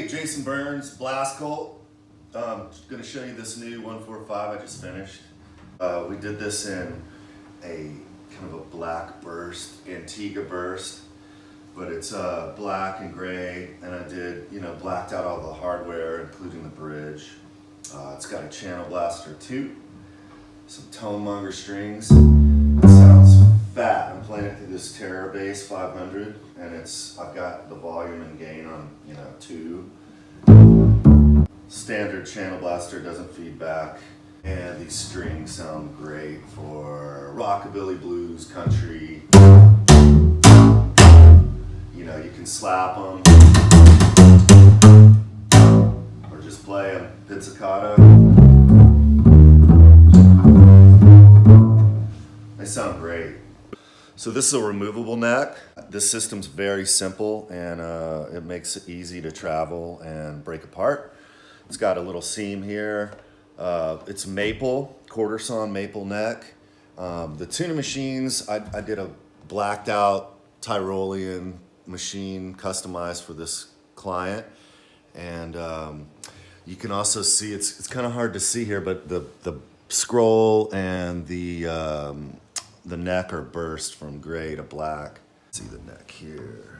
Hey, Jason Burns, Blast Colt. Going to show you this new 145 I just finished. We did this in a kind of a black burst, Antigua burst, but it's black and gray, and I did, blacked out all the hardware, including the bridge. It's got a channel blaster toot, some tone monger strings. It sounds fat. I'm playing it through this Terror Bass 500, and I've got the volume and gain on 2. Standard channel blaster, doesn't feed back, and these strings sound great for rockabilly, blues, country. You can slap them or just play them pizzicato. They sound great. So this is a removable neck. This system's very simple, and it makes it easy to travel and break apart. It's got a little seam here. It's maple, quarter sawn maple neck. The tuning machines, I did a blacked out Tyrolean machine customized for this client. And you can also see, it's kind of hard to see here, but the scroll and the neck are burst from gray to black. See the neck here.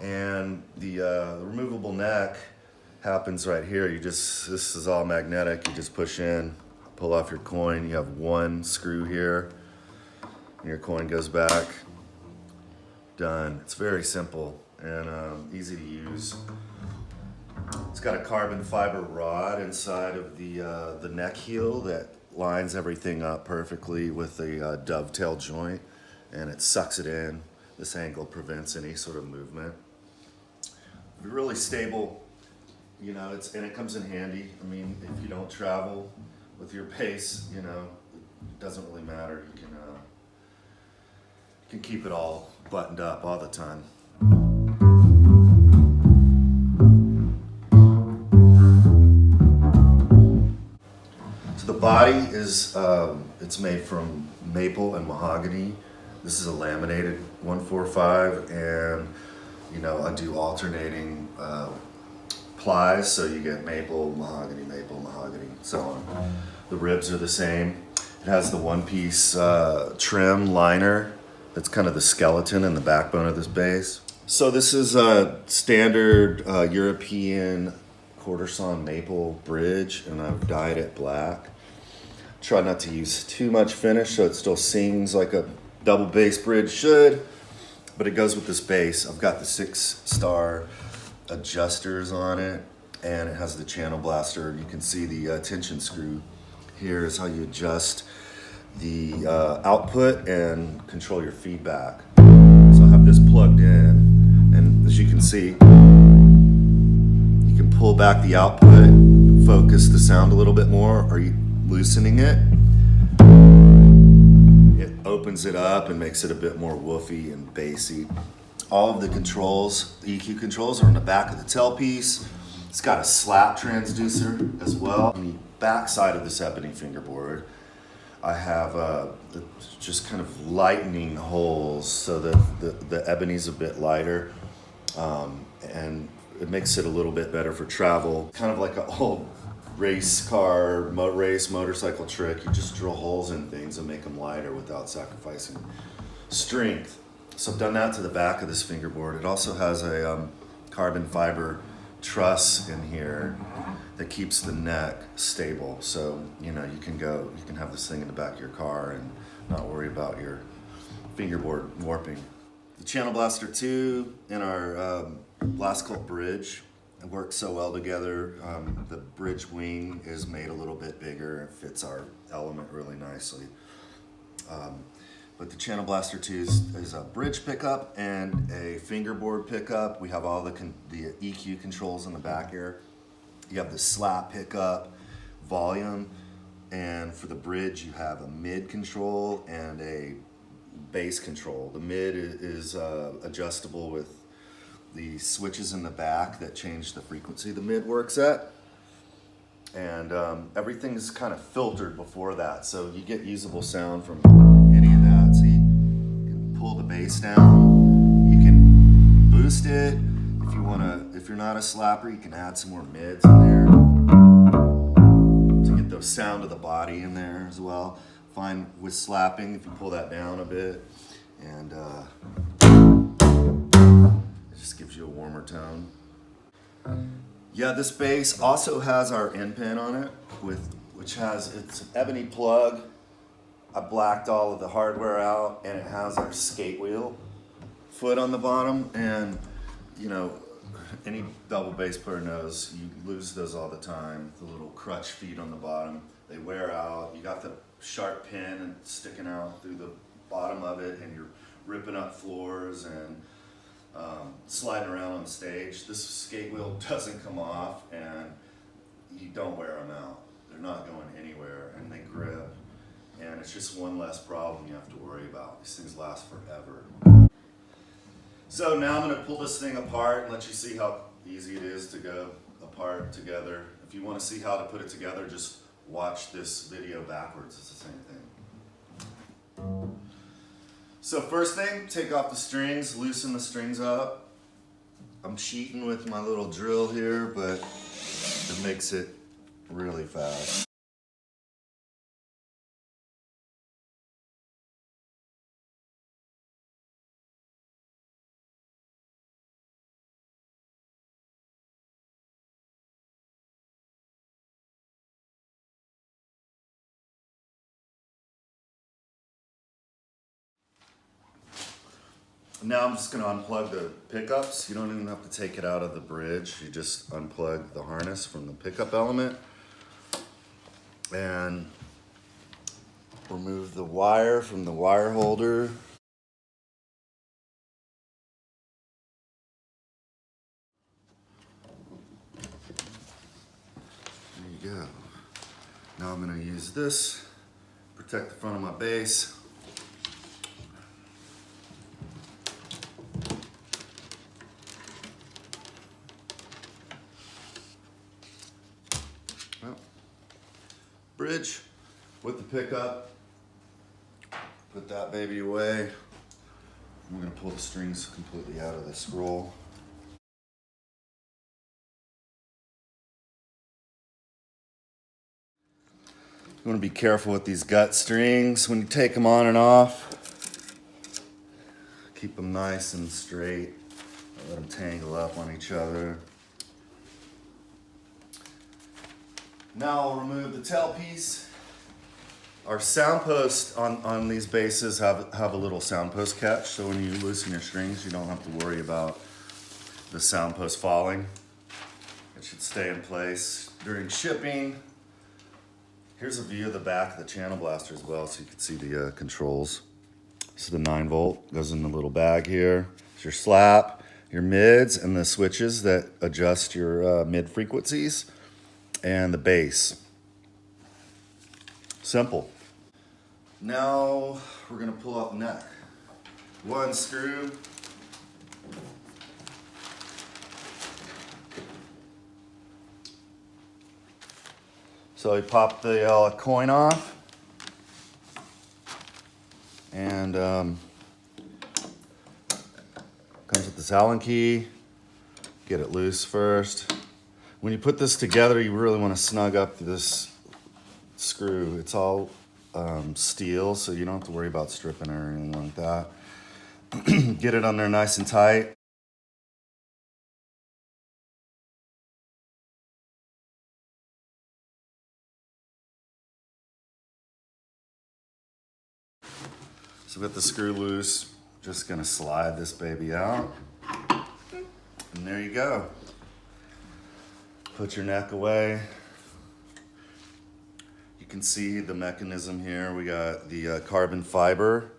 And the removable neck happens right here. This is all magnetic. You just push in, pull off your coin. You have one screw here, and your coin goes back. Done. It's very simple and easy to use. It's got a carbon fiber rod inside of the neck heel that lines everything up perfectly with a dovetail joint, and it sucks it in. This angle prevents any sort of movement. Really stable. And it comes in handy. I mean, if you don't travel with your bass, it doesn't really matter. You can keep it all buttoned up all the time. So the body is, it's made from maple and mahogany. This is a laminated 145, and I do alternating plies, so you get maple, mahogany, so on. The ribs are the same. It has the one-piece trim liner. That's kind of the skeleton and the backbone of this bass. So this is a standard European quarter sawn maple bridge, and I've dyed it black. Try not to use too much finish so it still sings like a double bass bridge should, but it goes with this bass. I've got the 6-star adjusters on it, and it has the channel blaster. You can see the tension screw here is how you adjust the output and control your feedback. So I have this plugged in, and as you can see, you can pull back the output, focus the sound a little bit more, or you loosening it. It opens it up and makes it a bit more woofy and bassy. All of the controls, the EQ controls, are on the back of the tailpiece. It's got a slap transducer as well. On the back side of this ebony fingerboard, I have just kind of lightening holes so that the ebony's a bit lighter, and it makes it a little bit better for travel. Kind of like an old race car, motorcycle trick. You just drill holes in things and make them lighter without sacrificing strength. So I've done that to the back of this fingerboard. It also has a carbon fiber truss in here that keeps the neck stable. So, you can have this thing in the back of your car and not worry about your fingerboard warping. The Channel Blaster 2 and our Blast Colt bridge, it works so well together. The bridge wing is made a little bit bigger. It fits our element really nicely. But the Channel Blaster 2 is a bridge pickup and a fingerboard pickup. We have all the EQ controls in the back here. You have the slap pickup, volume, and for the bridge you have a mid control and a bass control. The mid is adjustable with the switches in the back that change the frequency the mid works at. And everything's kind of filtered before that, so you get usable sound from any of that. So you can pull the bass down, you can boost it if If you're not a slapper, you can add some more mids in there to get the sound of the body in there as well. Fine with slapping if you pull that down a bit, and it just gives you a warmer tone. Yeah, this bass also has our end pin on it, which has its ebony plug. I blacked all of the hardware out, and it has our skate wheel foot on the bottom. And you know, any double bass player knows you lose those all the time. The little crutch feet on the bottom, they wear out. You got the sharp pin and sticking out through the bottom of it, and you're ripping up floors and sliding around on stage. This skate wheel doesn't come off, and you don't wear them out. They're not going anywhere, and they grip, and it's just one less problem you have to worry about. These things last forever. So now I'm going to pull this thing apart and let you see how easy it is to go apart together. If you want to see how to put it together, just watch this video backwards. It's the same thing. So first thing, take off the strings, loosen the strings up. I'm cheating with my little drill here, but it makes it really fast. Now I'm just going to unplug the pickups. You don't even have to take it out of the bridge. You just unplug the harness from the pickup element and remove the wire from the wire holder. There you go. Now I'm going to use this, protect the front of my bass. Bridge with the pickup. Put that baby away. I'm going to pull the strings completely out of the scroll. You want to be careful with these gut strings when you take them on and off. Keep them nice and straight. Don't let them tangle up on each other. Now I'll remove the tailpiece. Our sound post on these basses have a little sound post catch, so when you loosen your strings, you don't have to worry about the sound post falling. It should stay in place. During shipping, here's a view of the back of the channel blaster as well, so you can see the controls. This is the 9-volt, goes in the little bag here. It's your slap, your mids, and the switches that adjust your mid frequencies. And the bass. Simple. Now we're going to pull out the neck. One screw. So we pop the coin off. And comes with this Allen key. Get it loose first. When you put this together, you really want to snug up this screw. It's all steel, so you don't have to worry about stripping or anything like that. Get it on there nice and tight. So with the screw loose, just gonna slide this baby out. And there you go. Put your neck away. You can see the mechanism here. We got the carbon fiber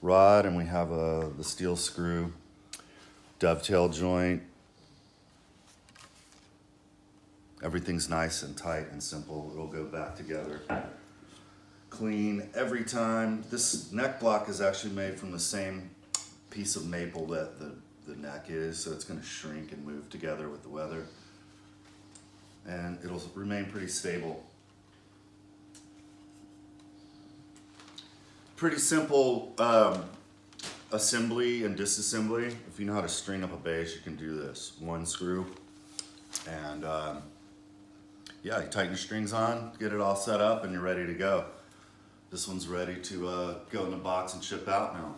rod, and we have the steel screw dovetail joint. Everything's nice and tight and simple. It'll go back together clean every time. This neck block is actually made from the same piece of maple that the neck is, so it's going to shrink and move together with the weather. And it'll remain pretty stable. Pretty simple assembly and disassembly. If you know how to string up a bass, you can do this. One screw, And yeah, you tighten your strings on, get it all set up, and you're ready to go. This one's ready to go in the box and ship out now.